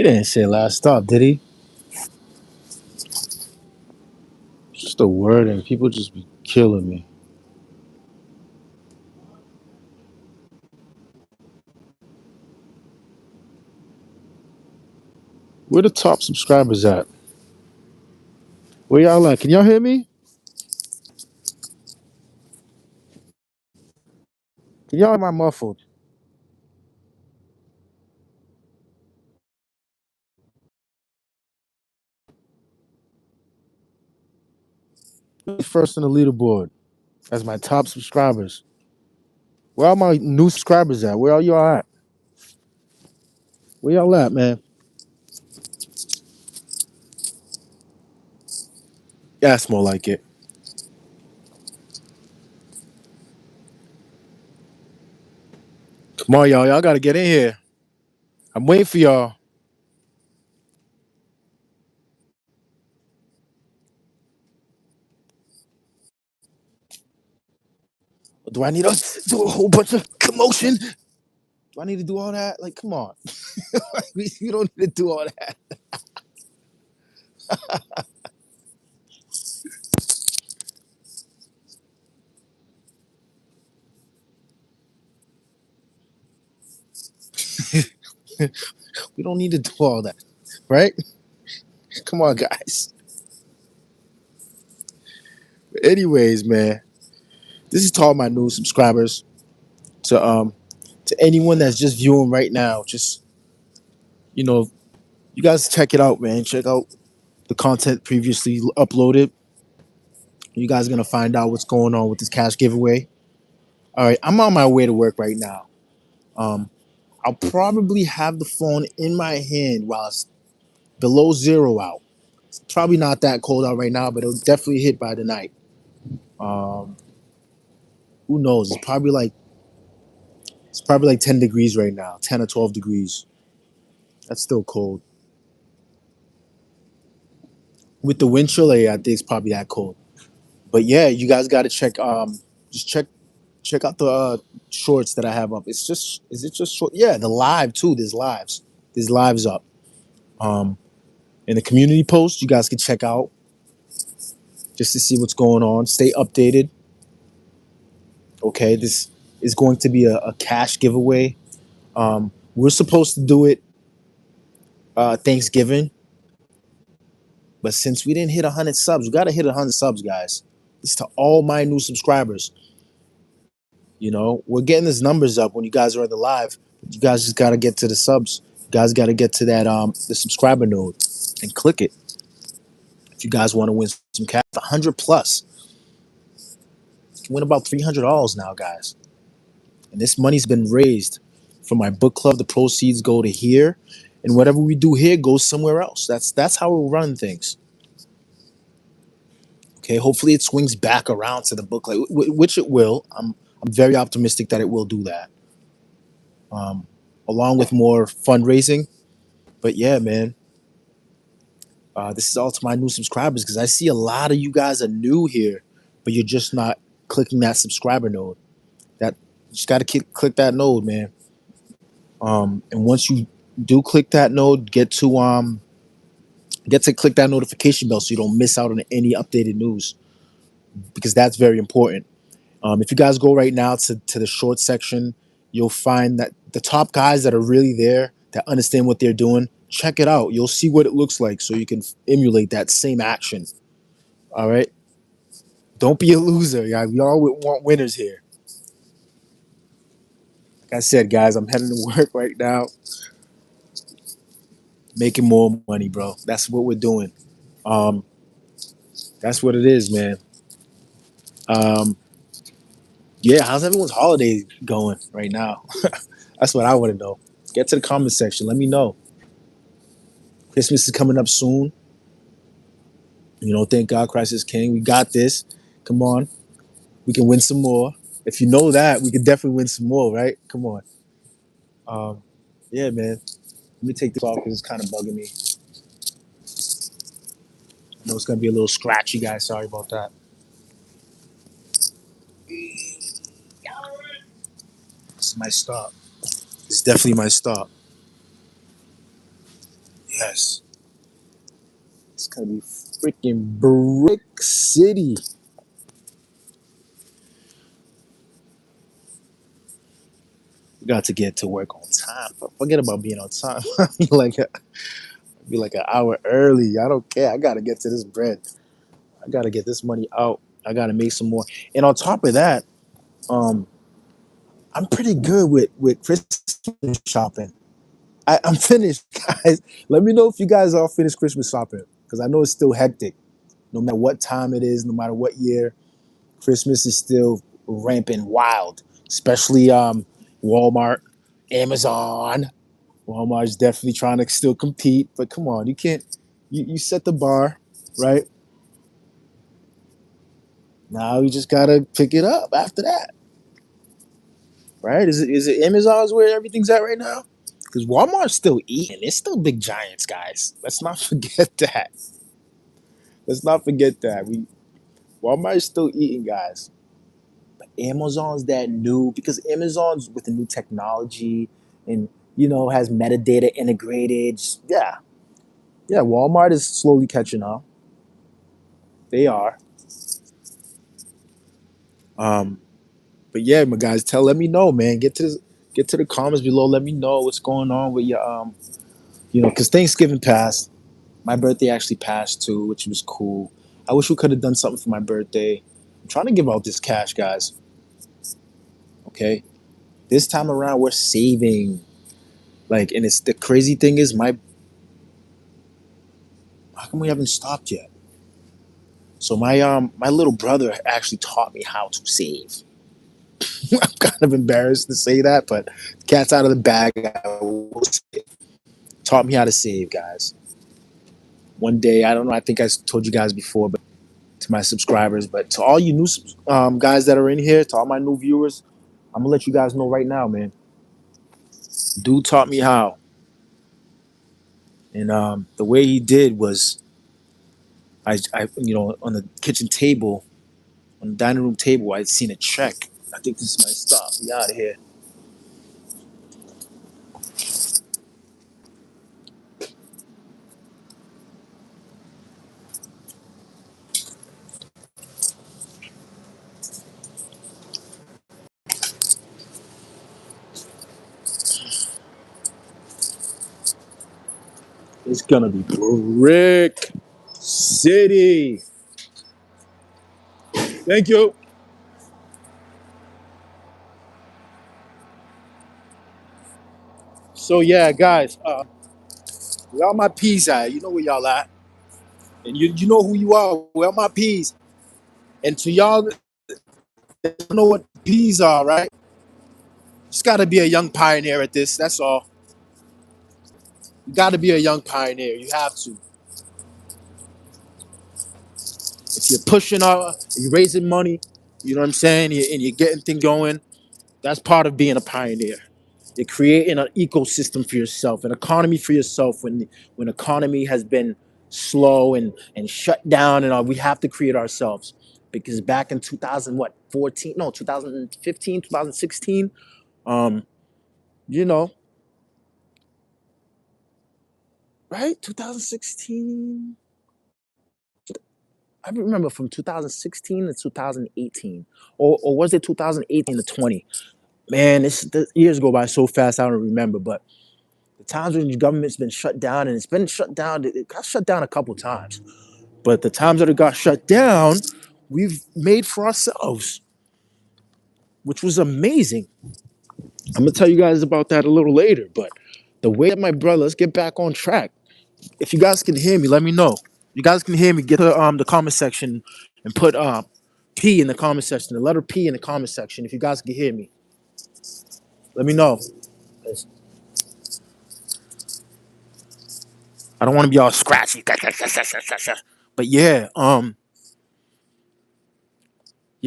He didn't say last stop, did he? Just a word, and people just be killing me. Where the top subscribers at? Where y'all at? Can y'all hear me? Can y'all hear my muffled? First on the leaderboard as my top subscribers. Where are my new subscribers at? Where are y'all at? Where y'all at, man? Yeah, it's more like it. Come on, y'all. Y'all gotta get in here. I'm waiting for y'all. Do I need to do a whole bunch of commotion? Do I need to do all that? Like, come on. You don't need to do all that. We don't need to do all that, right? Come on, guys. Anyways, man, this is to all my new subscribers. To anyone that's just viewing right now, just you know, you guys check it out, man. Check out the content previously uploaded. You guys are gonna find out what's going on with this cash giveaway. All right, I'm on my way to work right now. Um, I'll probably have the phone in my hand while it's below zero out. It's probably not that cold out right now, but it'll definitely hit by the night. Um, who knows? It's probably like 10 degrees right now, 10 or 12 degrees. That's still cold. With the wind chill, yeah, I think it's probably that cold. But yeah, you guys got to check. Just check out the shorts that I have up. Is it just short? Yeah, the live too. There's lives up. Um, in the community post, you guys can check out just to see what's going on. Stay updated. Okay, this is going to be a cash giveaway. We're supposed to do it Thanksgiving, but since we didn't hit 100 subs, we got to hit 100 subs, guys. This is to all my new subscribers. We're getting these numbers up when you guys are on the live. You guys just got to get to the subs. You guys got to get to that the subscriber node and click it. If you guys want to win some cash, 100 plus, you can win about $300 now, guys. And this money's been raised for my book club. The proceeds go to here, and whatever we do here goes somewhere else. That's how we run things. Okay, hopefully it swings back around to the book club, which it will. I'm very optimistic that it will do that, um, along with more fundraising. But yeah, man, this is all to my new subscribers because I see a lot of you guys are new here, but you're just not clicking that subscriber node. That you just got to click that node, man. And once you do click that node, get to click that notification bell so you don't miss out on any updated news because that's very important. If you guys go right now to the short section, you'll find that the top guys that are really there that understand what they're doing, check it out. You'll see what it looks like so you can emulate that same action. All right. Don't be a loser. Yeah, we all want winners here. Like I said, guys, I'm heading to work right now, making more money, bro. That's what we're doing. Um, that's what it is, man. Um, yeah, how's everyone's holiday going right now? That's what I want to know. Get to the comment section. Let me know. Christmas is coming up soon. Thank God Christ is King. We got this. Come on. We can win some more. If you know that, we can definitely win some more, right? Come on. Um, yeah, man. Let me take this off because it's kind of bugging me. I know it's going to be a little scratchy, guys. Sorry about that. This is my stop. It's definitely my stop. Yes, it's gonna be freaking Brick City. We got to get to work on time. Forget about being on time. like be like an hour early. I don't care. I gotta get to this bread. I gotta get this money out. I gotta make some more. And on top of that, um, I'm pretty good with Christmas shopping. I'm finished, guys. Let me know if you guys are finished Christmas shopping because I know it's still hectic. No matter what time it is, no matter what year, Christmas is still rampant wild. Especially Walmart, Amazon. Walmart's definitely trying to still compete, but come on, you can't. You set the bar, right? Now you just gotta pick it up after that, right? Is it Amazon's where everything's at right now? Because Walmart's still eating. It's still big giants, guys. Let's not forget that. Let's not forget that. Walmart's still eating, guys. But Amazon's that new because Amazon's with the new technology and has metadata integrated. Yeah, yeah. Walmart is slowly catching up. They are. Um, but yeah, my guys, let me know, man. Get to the comments below. Let me know what's going on with your because Thanksgiving passed. My birthday actually passed too, which was cool. I wish we could have done something for my birthday. I'm trying to give out this cash, guys. Okay, this time around we're saving. Like, and it's the crazy thing is how come we haven't stopped yet? So my little brother actually taught me how to save. I'm kind of embarrassed to say that, but cat's out of the bag. Taught me how to save, guys. One day, I don't know. I think I told you guys before, but to my subscribers, but to all you new guys that are in here, to all my new viewers, I'm gonna let you guys know right now, man. Dude taught me how, and the way he did was, on the kitchen table, on the dining room table, I'd seen a check. I think this is my stop. We out of here. It's gonna be Brick City. Thank you. So yeah, guys, where all my peas at? You know where y'all at, and you know who you are. Where all my peas? And to y'all that don't know what peas are, right? Just got to be a young pioneer at this. That's all. You got to be a young pioneer. You have to. If you're pushing you're raising money, you know what I'm saying, and you're getting things going, that's part of being a pioneer. You're creating an ecosystem for yourself, an economy for yourself when economy has been slow and shut down, and we have to create ourselves. Because back in 2000, what, 14? No, 2015, 2016, you know, right? 2016. I remember from 2016 to 2018, or was it 2018 to 20? Man, the years go by so fast. I don't remember, but the times when the government's been shut down, and it's been shut down, it got shut down a couple times. But the times that it got shut down, we've made for ourselves, which was amazing. I'm gonna tell you guys about that a little later. But the way that my brother, let's get back on track. If you guys can hear me, let me know. You guys can hear me. Get to the comment section and put P in the comment section, the letter P in the comment section. If you guys can hear me, let me know. I don't want to be all scratchy. But yeah.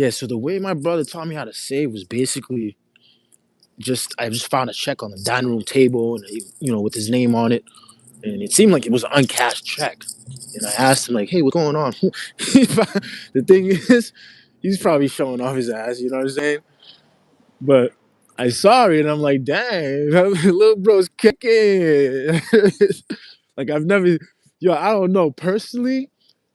So the way my brother taught me how to save was basically I just found a check on the dining room table, and with his name on it, and it seemed like it was an uncashed check. And I asked him like, "Hey, what's going on?" The thing is, he's probably showing off his ass. You know what I'm saying? But I saw it, and I'm like, "Dang, little bro's kicking." Like I've never, yo, I don't know. Personally,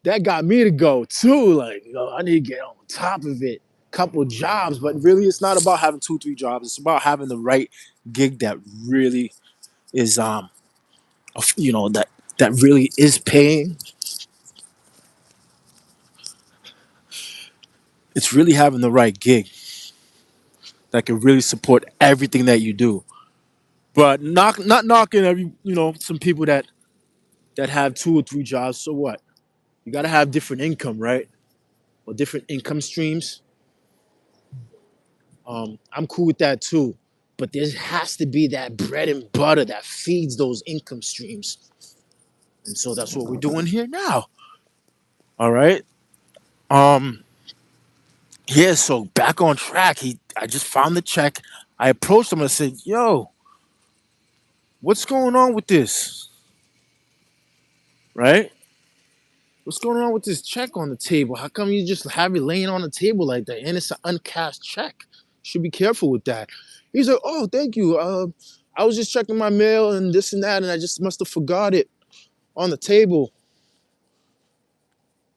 that got me to go too. Like, yo, I need to get on top of it. Couple jobs, but really, it's not about having two, three jobs. It's about having the right gig that really is, that really is paying. It's really having the right gig that can really support everything that you do. But not knocking every, some people that have two or three jobs. So what? You got to have different income, right? Or different income streams. I'm cool with that too. But there has to be that bread and butter that feeds those income streams. And so that's what we're doing here now. All right. Um, yeah, so back on track. I just found the check. I approached him and I said, yo, what's going on with this? Right? What's going on with this check on the table? How come you just have it laying on the table like that? And it's an uncashed check. Should be careful with that. He's like, oh, thank you. I was just checking my mail and this and that, and I just must have forgot it on the table.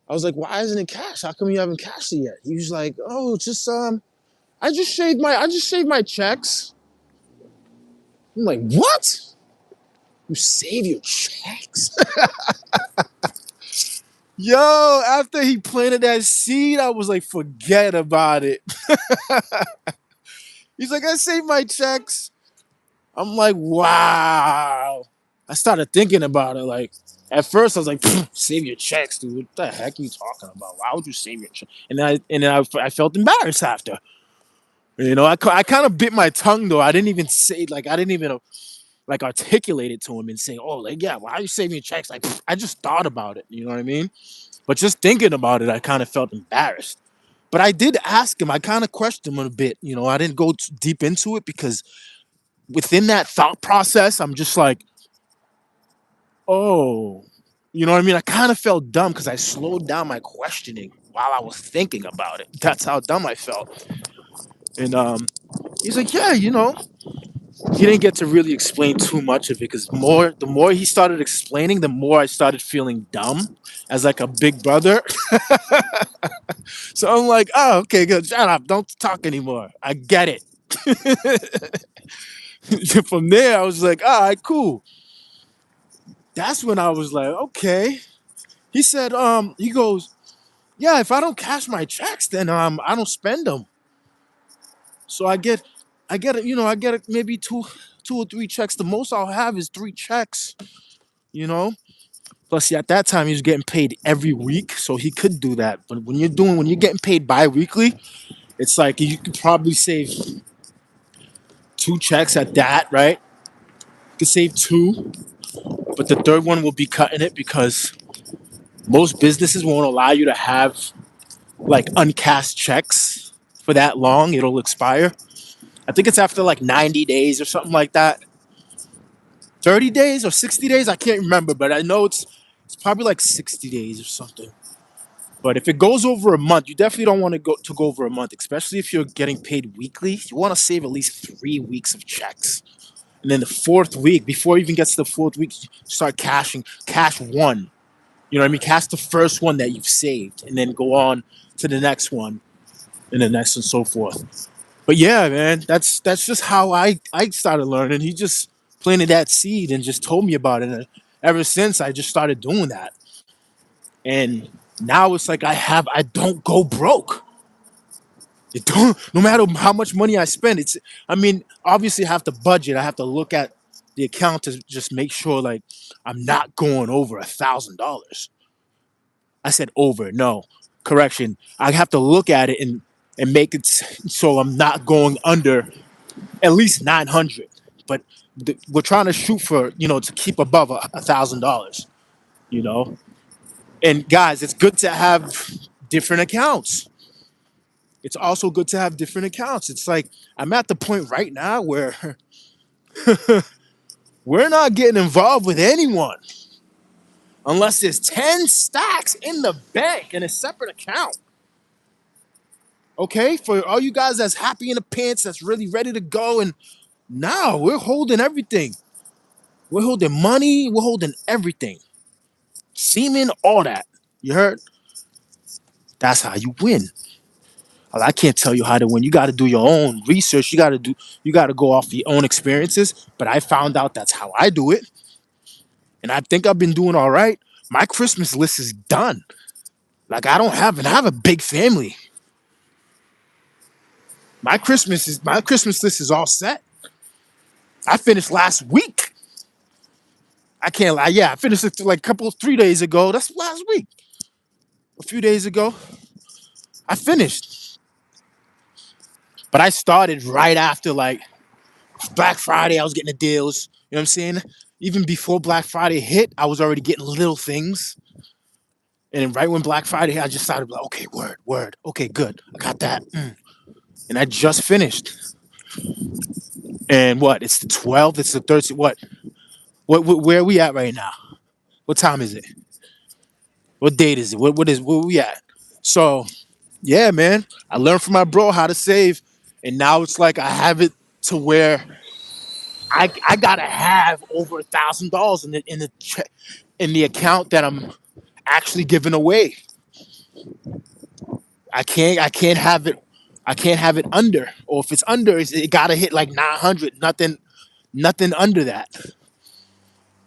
I was like, why isn't it cash? How come you haven't cashed it yet? He was like, oh, just I just saved my checks. I'm like, what? You save your checks? Yo, after he planted that seed, I was like, forget about it. He's like, I saved my checks. I'm like, wow. I started thinking about it. Like, at first, I was like, save your checks, dude. What the heck are you talking about? Why would you save your checks? And I felt embarrassed after. I kind of bit my tongue though. I didn't even say like I didn't even like articulate it to him and say, oh, like yeah, why are you saving your checks? Like I just thought about it. You know what I mean? But just thinking about it, I kind of felt embarrassed. But I did ask him. I kind of questioned him a bit. I didn't go too deep into it because within that thought process, I'm just like, oh, you know what I mean? I kind of felt dumb because I slowed down my questioning while I was thinking about it. That's how dumb I felt. And he's like, yeah, he didn't get to really explain too much of it because the more he started explaining, the more I started feeling dumb as like a big brother. So I'm like, oh, okay, good. Shut up. Don't talk anymore. I get it. From there, I was like, all right, cool. That's when I was like, okay. He said, he goes, yeah, if I don't cash my checks, then I don't spend them. So I get maybe two or three checks. The most I'll have is three checks. You know. Plus, at that time, he was getting paid every week, so he could do that. But when you're getting paid bi-weekly, it's like you could probably save two checks at that, right? You could save two, but the third one will be cutting it because most businesses won't allow you to have like uncashed checks for that long. It'll expire. I think it's after like 90 days or something like that. 30 days or 60 days, I can't remember, but I know it's probably like 60 days or something. But if it goes over a month, you definitely don't want to go over a month, especially if you're getting paid weekly. You want to save at least 3 weeks of checks. And then the fourth week, before it even gets to the fourth week, start cash one. You know what I mean? Cash the first one that you've saved and then go on to the next one and the next and so forth. But yeah, man, that's just how I started learning. He just planted that seed and just told me about it. And ever since, I just started doing that. And now it's like I don't go broke. It don't no matter how much money I spend. Obviously I have to budget. I have to look at the account to just make sure like I'm not going over $1,000. I said over, no. Correction. I have to look at it and make it so I'm not going under at least 900. But we're trying to shoot for, to keep above $1,000, you know? And guys, it's good to have different accounts. It's also good to have different accounts. It's like I'm at the point right now where we're not getting involved with anyone unless there's 10 stacks in the bank in a separate account. Okay? For all you guys that's happy in the pants, that's really ready to go, and now we're holding everything. We're holding money. We're holding everything. Semen, all that. You heard? That's how you win. Well, I can't tell you how to win. You got to do your own research. You got to go off your own experiences. But I found out that's how I do it, and I think I've been doing all right. My Christmas list is done. Like I have a big family. My Christmas list is all set. I finished last week. I can't lie. Yeah, I finished it like a couple 3 days ago. That's last week. A few days ago, I finished. But I started right after like Black Friday. I was getting the deals. You know what I'm saying? Even before Black Friday hit, I was already getting little things. And then right when Black Friday hit, I just started like, okay, word. Okay, good. I got that. And I just finished. And what? It's the 12th. It's the 13th. Where are we at right now? What time is it? What date is it? Where we at? So yeah, man. I learned from my bro how to save. And now it's like I have it to where I gotta have over $1,000 in the account that I'm actually giving away. I can't have it. I can't have it under. Or if it's under, it gotta hit like 900. Nothing under that.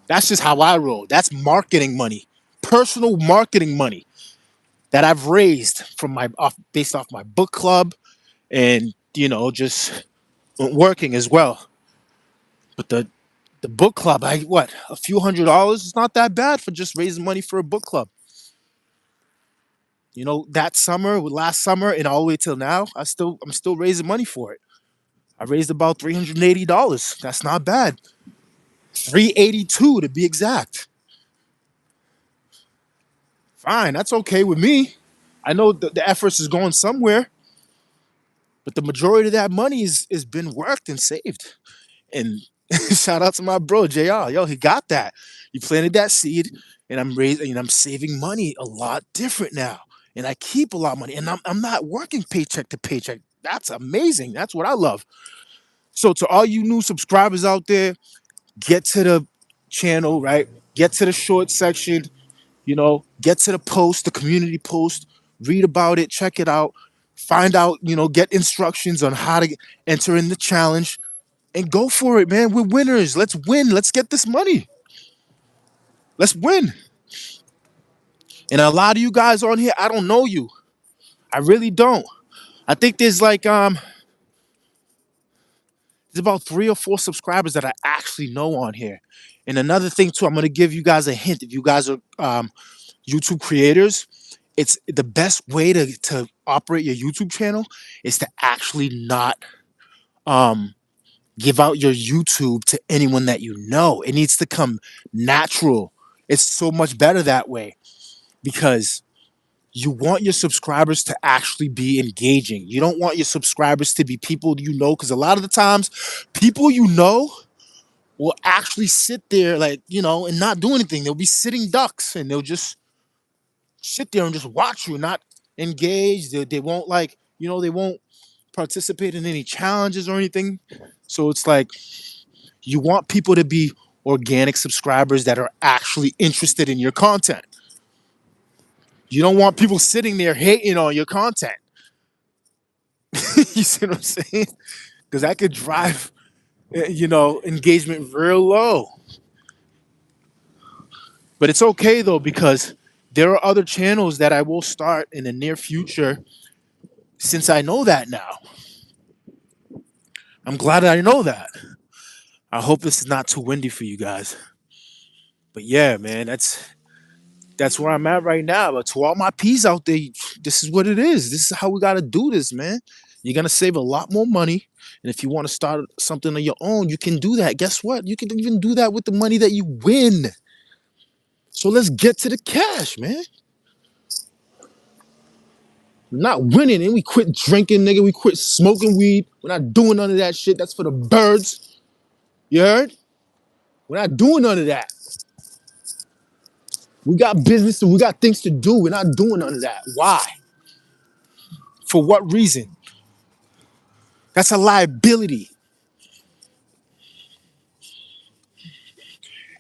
That's just how I roll. That's marketing money, personal marketing money that I've raised from my off based off my book club and just working as well. But the book club, I what a few $100s is not that bad for just raising money for a book club. That summer, last summer, and all the way till now, I'm still raising money for it. I raised about $380. That's not bad. 382 to be exact. Fine, that's okay with me. I know the efforts is going somewhere, but the majority of that money is been worked and saved. And shout out to my bro JR. Yo, he got that. He planted that seed, and I'm saving money a lot different now. And I keep a lot of money, and I'm not working paycheck to paycheck. That's amazing. That's what I love. So to all you new subscribers out there, get to the channel, right? Get to the short section, get to the post, the community post, read about it, check it out, find out, get instructions on how to enter in the challenge and go for it, man. We're winners. Let's win. Let's get this money. Let's win. And a lot of you guys on here, I don't know you. I really don't. I think there's about 3 or 4 subscribers that I actually know on here. And another thing too, I'm gonna give you guys a hint. If you guys are YouTube creators, it's the best way to operate your YouTube channel is to actually not um give out your YouTube to anyone that you know. It needs to come natural. It's so much better that way because you want your subscribers to actually be engaging. You don't want your subscribers to be people because a lot of the times people will actually sit there like, and not do anything. They'll be sitting ducks and they'll just sit there and just watch you, not engage. They won't they won't participate in any challenges or anything. So it's like you want people to be organic subscribers that are actually interested in your content. You don't want people sitting there hating on your content. You see what I'm saying? Because that could drive, engagement real low. But it's okay though, because there are other channels that I will start in the near future since I know that now. I'm glad that I know that. I hope this is not too windy for you guys. But yeah, man, that's where I'm at right now. But to all my P's out there, this is what it is. This is how we got to do this, man. You're going to save a lot more money. And if you want to start something on your own, you can do that. Guess what? You can even do that with the money that you win. So let's get to the cash, man. We're not winning and we quit drinking, nigga. We quit smoking weed. We're not doing none of that shit. That's for the birds. You heard? We're not doing none of that. We got business and we got things to do. We're not doing none of that. Why? For what reason? That's a liability.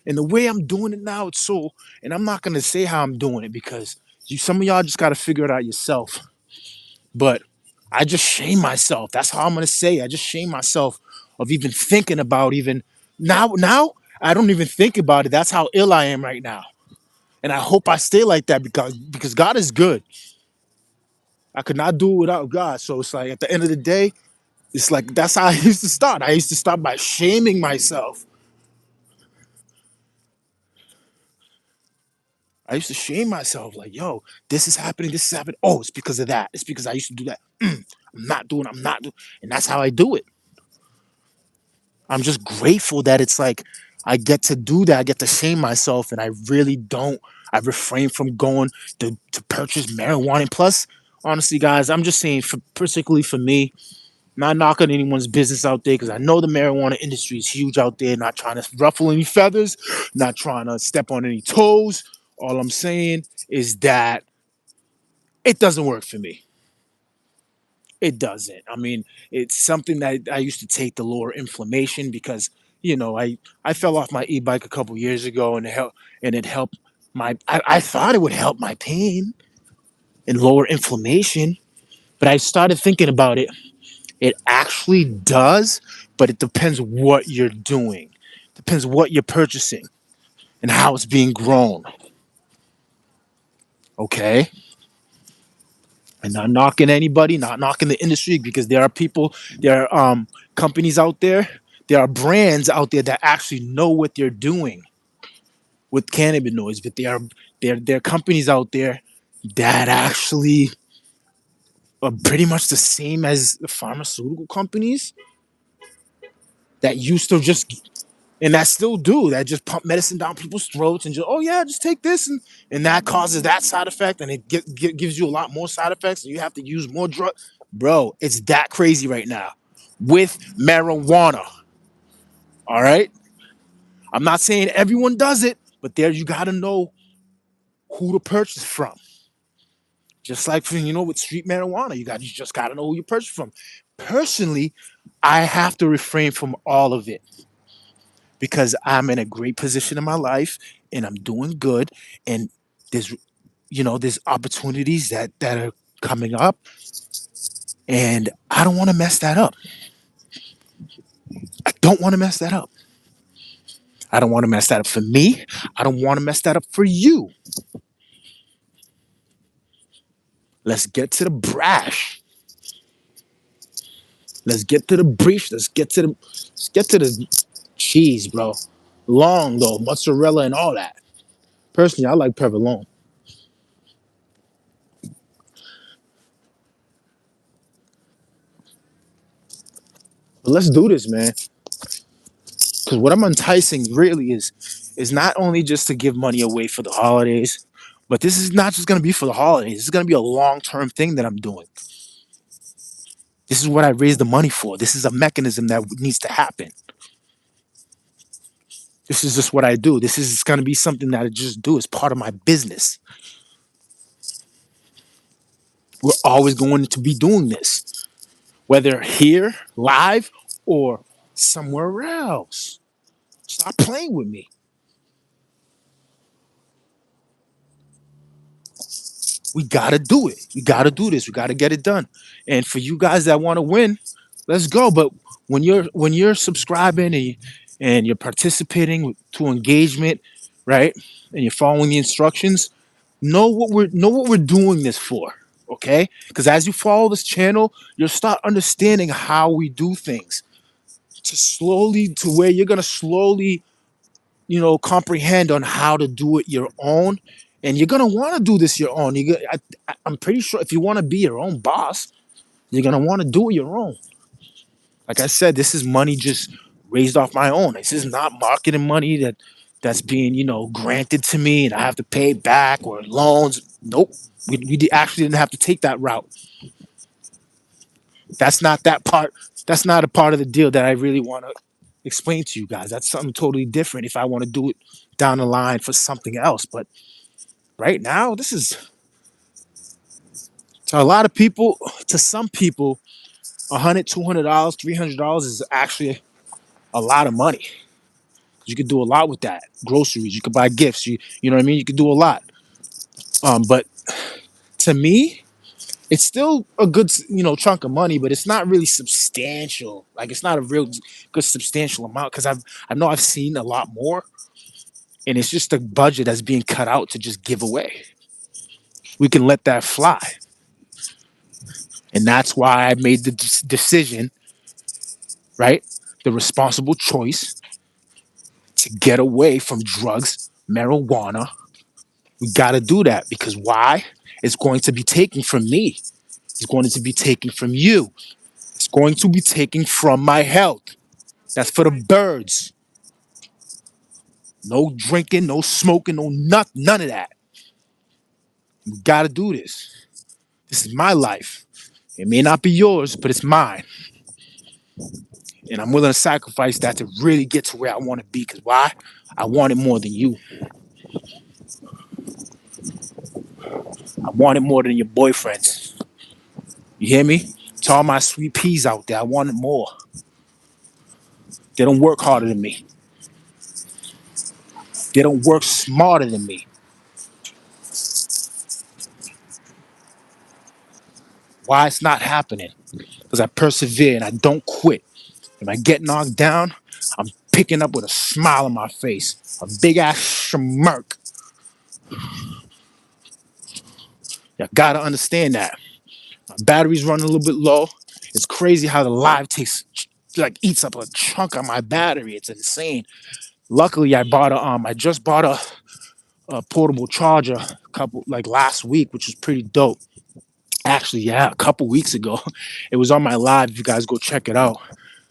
And the way I'm doing it now, it's so, and I'm not gonna say how I'm doing it because some of y'all just gotta figure it out yourself. But I just shame myself. That's how I'm gonna say it. I just shame myself of even thinking about even now. I don't even think about it. That's how ill I am right now. And I hope I stay like that because God is good. I could not do it without God. So it's like at the end of the day, it's like that's how I used to start. I used to start by shaming myself. I used to shame myself, like, yo, this is happening, this is happening. Oh, it's because of that. It's because I used to do that. I'm not doing, and that's how I do it. I'm just grateful that it's like I get to do that. I get to shame myself, and I really don't. I refrain from going to purchase marijuana. And plus, honestly, guys, I'm just saying, particularly for me, not knocking anyone's business out there because I know the marijuana industry is huge out there. Not trying to ruffle any feathers, not trying to step on any toes. All I'm saying is that it doesn't work for me. It doesn't. I mean, it's something that I used to take to lower inflammation because I fell off my e-bike a couple years ago and it helped my. I thought it would help my pain and lower inflammation, but I started thinking about it. It actually does, but it depends what you're doing. Depends what you're purchasing and how it's being grown. Okay. And not knocking anybody, not knocking the industry, because there are people, there are companies out there, there are brands out there that actually know what they're doing with cannabinoids, but there are companies out there that actually are pretty much the same as the pharmaceutical companies that used to just and that still do that, just pump medicine down people's throats and just, oh yeah, just take this, and that causes that side effect, and it gives you a lot more side effects and you have to use more drug. Bro, it's that crazy right now with marijuana. All right, I'm not saying everyone does it, but there you got to know who to purchase from. Just like with street marijuana, you just got to know who you purchase from. Personally, I have to refrain from all of it because I'm in a great position in my life and I'm doing good, and there's there's opportunities that are coming up, and I don't want to mess that up. I don't want to mess that up. I don't want to mess that up for me. I don't want to mess that up for you. Let's get to the brash. Let's get to the brief. Let's get to the cheese, bro. Long though, mozzarella and all that. Personally, I like provolone. But let's do this, man. Because what I'm enticing really is not only just to give money away for the holidays, but this is not just going to be for the holidays. This is going to be a long term thing that I'm doing. This is what I raised the money for. This is a mechanism that needs to happen. This is just what I do. This is going to be something that I just do as part of my business. We're always going to be doing this, whether here, live, or somewhere else. Stop playing with me. We gotta do it. We gotta do this. We gotta get it done. And for you guys that want to win, let's go. But when you're subscribing and you're participating to engagement, right? And you're following the instructions, know what we're doing this for. Okay? Because as you follow this channel, you'll start understanding how we do things to where you're gonna slowly comprehend on how to do it your own, and you're gonna want to do this your own. I'm pretty sure if you want to be your own boss, you're gonna want to do it your own. Like I said, this is money just raised off my own. This is not marketing money that's being granted to me and I have to pay back or loans. Nope, we actually didn't have to take that route. That's not that part. That's not a part of the deal that I really want to explain to you guys. That's something totally different if I want to do it down the line for something else. But right now, this is to a lot of people, to some people, $100, $200, $300 is actually a lot of money. You could do a lot with that. Groceries, you could buy gifts. You know what I mean? You could do a lot. But to me, it's still a good, chunk of money, but it's not really substantial. Like it's not a real good substantial amount because I know I've seen a lot more, and it's just a budget that's being cut out to just give away. We can let that fly, and that's why I made the decision, right? The responsible choice to get away from drugs, marijuana. We got to do that because why? It's going to be taken from me. It's going to be taken from you. It's going to be taken from my health. That's for the birds. No drinking, no smoking, no none of that. We got to do this. This is my life. It may not be yours, but it's mine. And I'm willing to sacrifice that to really get to where I want to be. Because why? I want it more than you. I want it more than your boyfriends. You hear me? To all my sweet peas out there, I want it more. They don't work harder than me. They don't work smarter than me. Why it's not happening? Because I persevere and I don't quit. If I get knocked down, I'm picking up with a smile on my face, a big ass smirk. You gotta understand that. My battery's running a little bit low. It's crazy how the live eats up a chunk of my battery. It's insane. Luckily, I just bought a portable charger last week, which was pretty dope. Actually, yeah, a couple weeks ago. It was on my live. If you guys go check it out,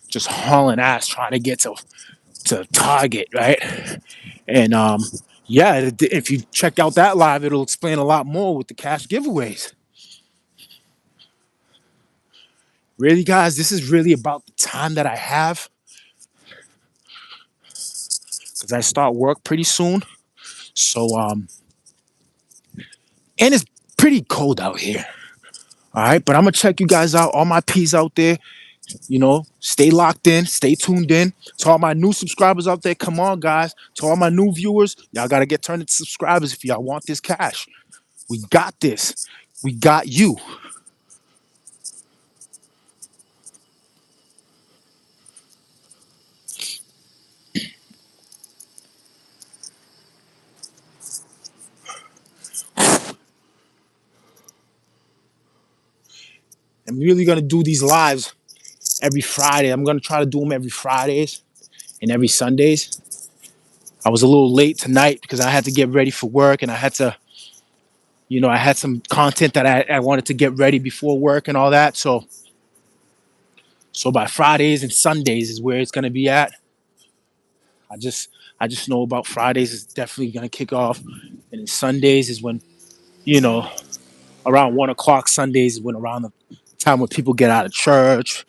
just hauling ass trying to get to Target, right? And yeah, if you check out that live, it'll explain a lot more with the cash giveaways. Really, guys, this is really about the time that I have because I start work pretty soon. So and it's pretty cold out here. All right, but I'm gonna check you guys out. All my P's out there, stay locked in, stay tuned in. To all my new subscribers out there, come on, guys. To all my new viewers, y'all gotta get turned into subscribers if y'all want this cash. We got this. We got you. I'm really gonna do these lives every Friday. I'm gonna try to do them every Fridays and every Sundays. I was a little late tonight because I had to get ready for work and I had to, I had some content that I wanted to get ready before work and all that. So by Fridays and Sundays is where it's gonna be at. I just I just know about Fridays is definitely gonna kick off, and then Sundays is when you know around 1 o'clock. Sundays is when around the time when people get out of church.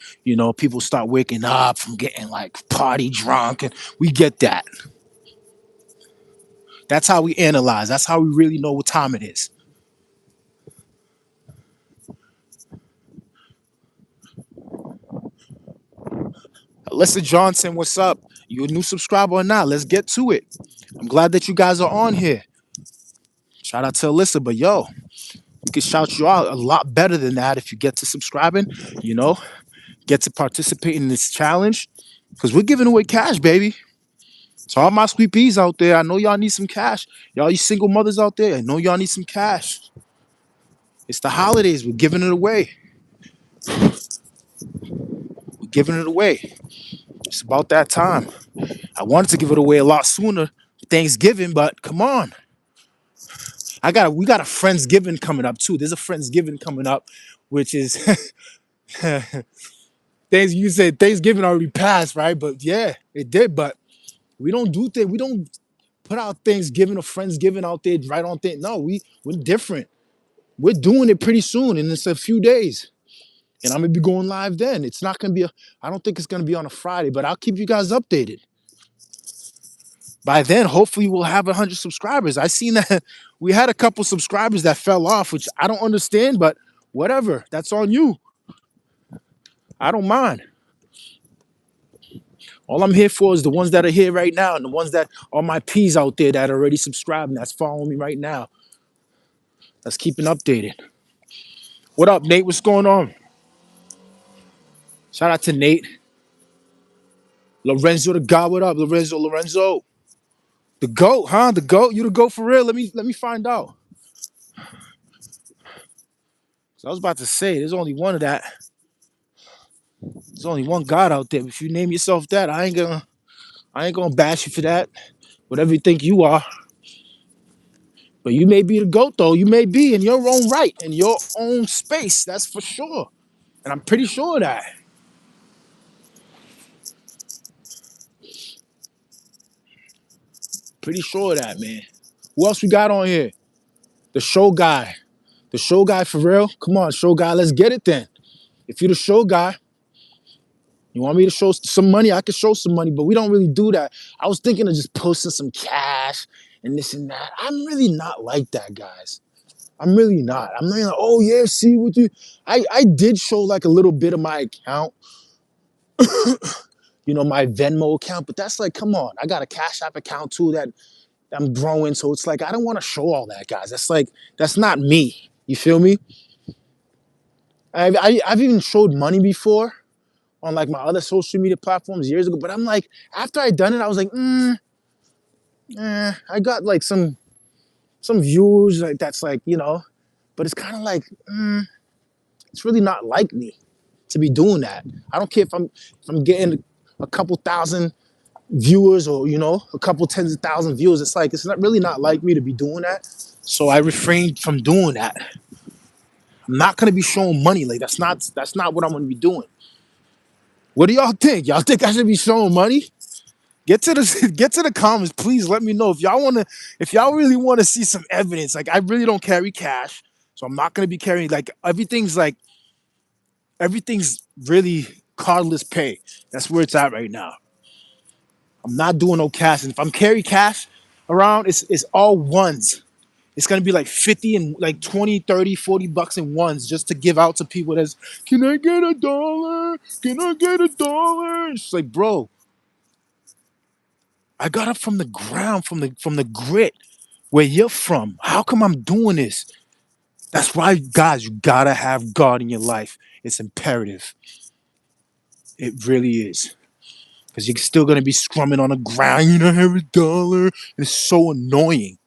People start waking up from getting like party drunk, and we get that. That's how we analyze. That's how we really know what time it is. Alyssa Johnson, what's up? You a new subscriber or not? Let's get to it. I'm glad that you guys are on here. Shout out to Alyssa, but yo, we can shout you out a lot better than that if you get to subscribing, you know, get to participate in this challenge because we're giving away cash, baby. So all my sweet peas out there, I know y'all need some cash. Y'all, you single mothers out there, I know y'all need some cash. It's the holidays. We're giving it away. We're giving it away. It's about that time. I wanted to give it away a lot sooner, Thanksgiving, but come on. We got a Friendsgiving coming up too. There's a Friendsgiving coming up, which is things you said Thanksgiving already passed, right? But yeah, it did. But we don't do things. We don't put out Thanksgiving or Friendsgiving out there right on thing. No, we're different. We're doing it pretty soon, and it's a few days. And I'm gonna be going live then. It's not gonna be I don't think it's gonna be on a Friday, but I'll keep you guys updated. By then, hopefully we'll have 100 subscribers. I seen that we had a couple subscribers that fell off, which I don't understand, but whatever. That's on you. I don't mind. All I'm here for is the ones that are here right now and the ones that are my P's out there that are already subscribed and that's following me right now. That's keeping updated. What up, Nate? What's going on? Shout out to Nate. Lorenzo the God, what up? Lorenzo. The GOAT, huh? The GOAT? You the GOAT for real? Let me find out. So I was about to say, there's only one of that. There's only one God out there. If you name yourself that, I ain't gonna bash you for that. Whatever you think you are. But you may be the GOAT though. You may be in your own right, in your own space. That's for sure. And I'm pretty sure of that. Pretty sure of that, man. Who else we got on here? The show guy. The show guy for real? Come on, show guy, let's get it then. If you're the show guy, you want me to show some money? I can show some money, but we don't really do that. I was thinking of just posting some cash and this and that. I'm really not like that, guys. I'm really not. I'm not like, oh yeah, see what you. I did show like a little bit of my account, my Venmo account, but that's like, come on, I got a Cash App account too that I'm growing, so it's like I don't want to show all that, guys. That's not me. You feel me? I've even showed money before on like my other social media platforms years ago, but I'm like, after I done it, I was like, I got like some viewers like that's like, but it's kind of like, it's really not like me to be doing that. I don't care if I'm getting a couple thousand viewers or a couple tens of thousand views. It's like it's not really not like me to be doing that. So I refrained from doing that. I'm not gonna be showing money. Like that's not what I'm gonna be doing. What do y'all think? Y'all think I should be showing money? Get to the get to the comments, please. Let me know if y'all really want to see some evidence. Like I really don't carry cash, so I'm not gonna be carrying everything's really cardless pay. That's where it's at right now. I'm not doing no cash, and if I'm carry cash around, it's all ones. It's gonna be like 50 and like 20, 30, $40 in ones just to give out to people that's, can I get $1? Can I get $1? It's like, bro, I got up from the ground, from the grit where you're from. How come I'm doing this? That's why, guys, you gotta have God in your life. It's imperative. It really is. Because you're still gonna be scrumming on the ground, you don't have $1. It's so annoying.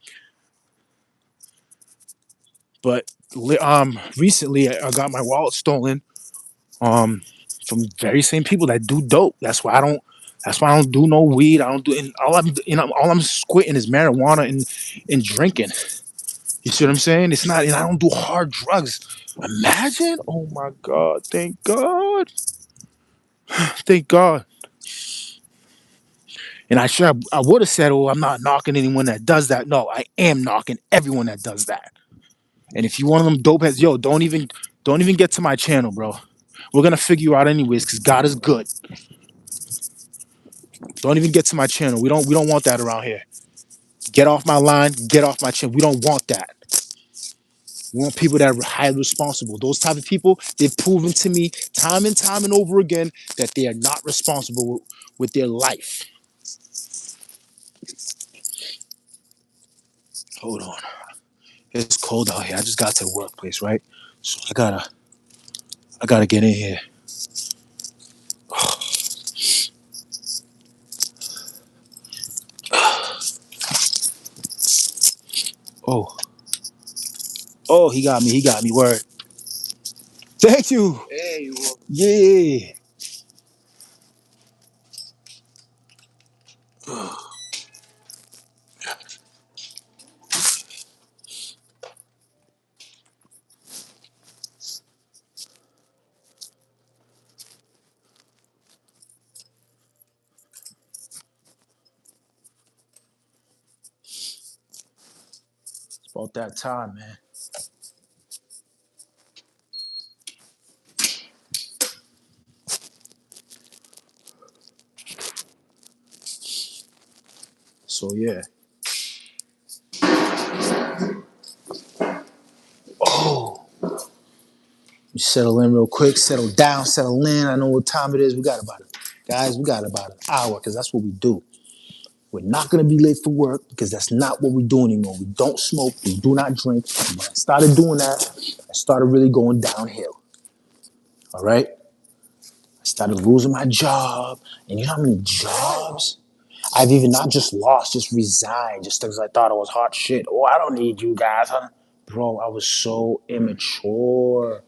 But recently I got my wallet stolen um from very same people that do dope. That's why I don't do no weed. I don't do and all I'm squitting is marijuana and drinking. You see what I'm saying? It's not, and I don't do hard drugs. Imagine, oh my God, thank God. Thank God. And I would have said, oh, I'm not knocking anyone that does that. No, I am knocking everyone that does that. And if you one of them dope heads, yo, don't even get to my channel, bro. We're gonna figure you out anyways, because God is good. Don't even get to my channel. We don't want that around here. Get off my line, get off my channel. We don't want that. We want people that are highly responsible. Those type of people, they've proven to me time and time and over again that they are not responsible with their life. Hold on. It's cold out here. I just got to the workplace, right? So I gotta get in here. Oh, oh, he got me. He got me. Word. Thank you. Hey, you will. Yeah. It's about that time, man. So yeah. Oh, you settle in real quick. Settle down. Settle in. I know what time it is. We got about Guys, we got about an hour because that's what we do. We're not going to be late for work because that's not what we do anymore. We don't smoke. We do not drink. When I started doing that, I started really going downhill. All right? I started losing my job. And you know how many jobs I've even not just lost, just resigned, just because I thought it was hot shit. Oh, I don't need you guys. Huh? Bro, I was so immature.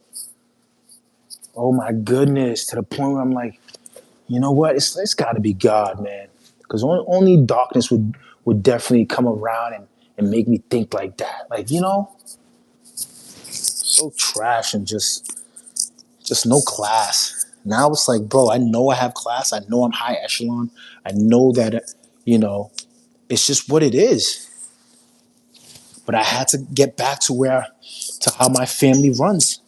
Oh my goodness. To the point where I'm like, you know what? It's got to be God, man. Because only darkness would definitely come around and make me think like that. Like, so trash and just no class. Now it's like, bro, I know I have class. I know I'm high echelon. I know that, you know, it's just what it is. But I had to get back to how my family runs.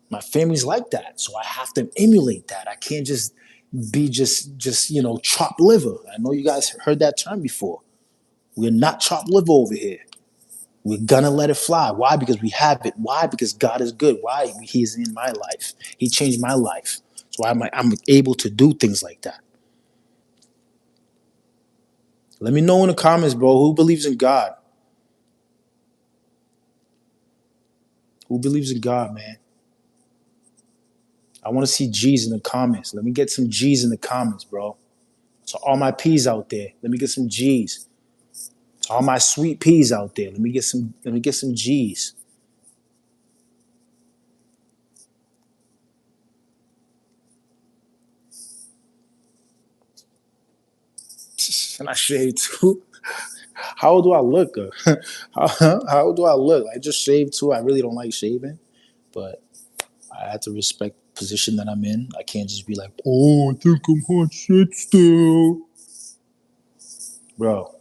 My family's like that. So I have to emulate that. I can't just be chopped liver. I know you guys heard that term before. We're not chopped liver over here. We're gonna let it fly. Why? Because we have it. Why? Because God is good. Why? He's in my life. He changed my life. So I'm able to do things like that. Let me know in the comments, bro. Who believes in God? Who believes in God, man? I want to see G's in the comments. Let me get some G's in the comments, bro. So all my P's out there, let me get some G's. To all my sweet P's out there, let me get some G's. And I shave too. How old do I look? How old do I look? I just shaved too. I really don't like shaving, but I have to respect the position that I'm in. I can't just be like, oh, I think I'm hot shit still. Bro,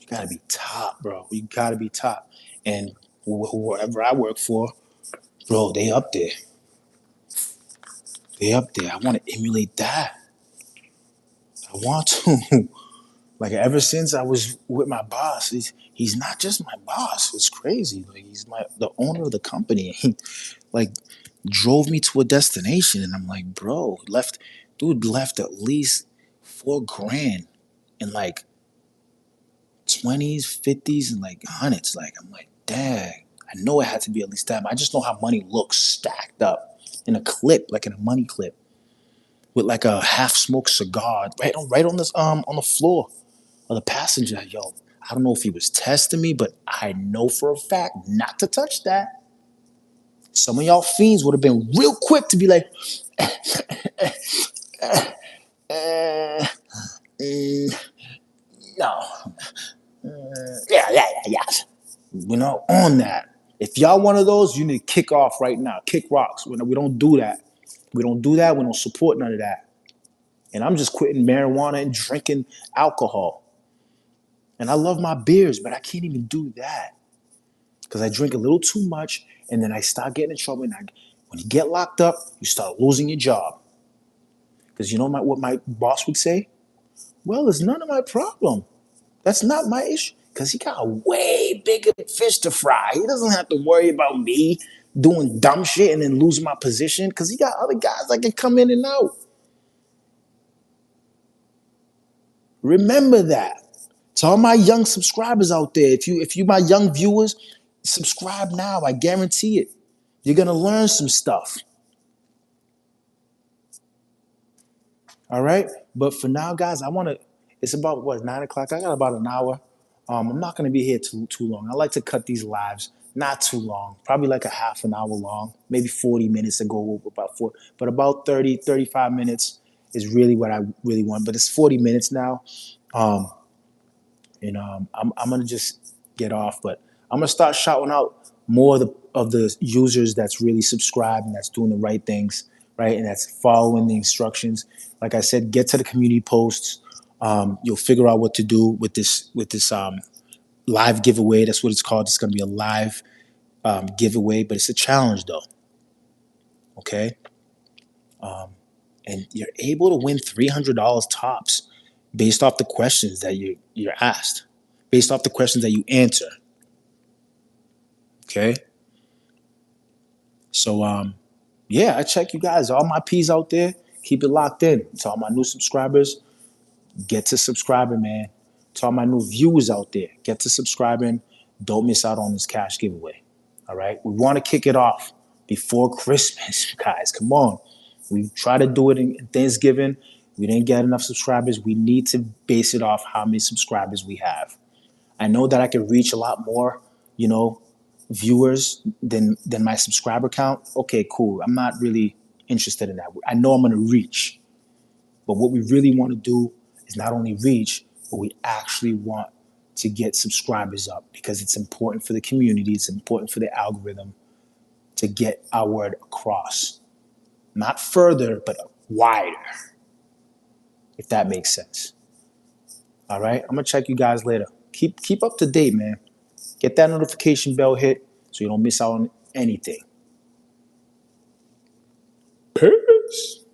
you gotta be top, bro. You gotta be top. And whoever I work for, bro, they up there. They up there. I want to emulate that. I want to. Like ever since I was with my boss, he's not just my boss. It's crazy. Like he's the owner of the company. He like drove me to a destination, and I'm like, bro, dude left at least 4 grand in like 20s, 50s, and like hundreds. Like I'm like, dang, I know it had to be at least that. But I just know how money looks stacked up in a clip, like in a money clip, with like a half smoked cigar right on this on the floor of the passenger. Yo, I don't know if he was testing me, but I know for a fact not to touch that. Some of y'all fiends would have been real quick to be like, uh, no, yeah. On that. If y'all one of those, you need to kick off right now. Kick rocks. We don't do that. We don't do that. We don't support none of that. And I'm just quitting marijuana and drinking alcohol. And I love my beers, but I can't even do that because I drink a little too much, and then I start getting in trouble. And when you get locked up, you start losing your job. Because you know what my boss would say? Well, it's none of my problem. That's not my issue. Because he got a way bigger fish to fry. He doesn't have to worry about me doing dumb shit and then losing my position because he got other guys that can come in and out. Remember that. To all my young subscribers out there, if you my young viewers, subscribe now. I guarantee it. You're gonna learn some stuff. All right. But for now, guys, I want to. It's about what 9 o'clock. I got about an hour. I'm not going to be here too long. I like to cut these lives not too long, probably like a half an hour long, maybe 40 minutes to go over about four, but about 30, 35 minutes is really what I really want. But it's 40 minutes now. Um, I'm going to just get off, but I'm going to start shouting out more of the users that's really subscribed and that's doing the right things, right? And that's following the instructions. Like I said, get to the community posts. You'll figure out what to do with this live giveaway. That's what it's called. It's going to be a live giveaway, but it's a challenge though. Okay, and you're able to win $300 tops based off the questions that you're asked, based off the questions that you answer. Okay, so yeah, I check you guys, all my P's out there. Keep it locked in. To all my new subscribers, get to subscribing, man. To all my new viewers out there, get to subscribing. Don't miss out on this cash giveaway. All right. We want to kick it off before Christmas, guys. Come on. We try to do it in Thanksgiving. We didn't get enough subscribers. We need to base it off how many subscribers we have. I know that I can reach a lot more, you know, viewers than my subscriber count. Okay, cool. I'm not really interested in that. I know I'm going to reach, but what we really want to do is not only reach, but we actually want to get subscribers up because it's important for the community. It's important for the algorithm to get our word across. Not further, but wider, if that makes sense. All right, I'm gonna check you guys later. Keep up to date, man. Get that notification bell hit so you don't miss out on anything. Peace.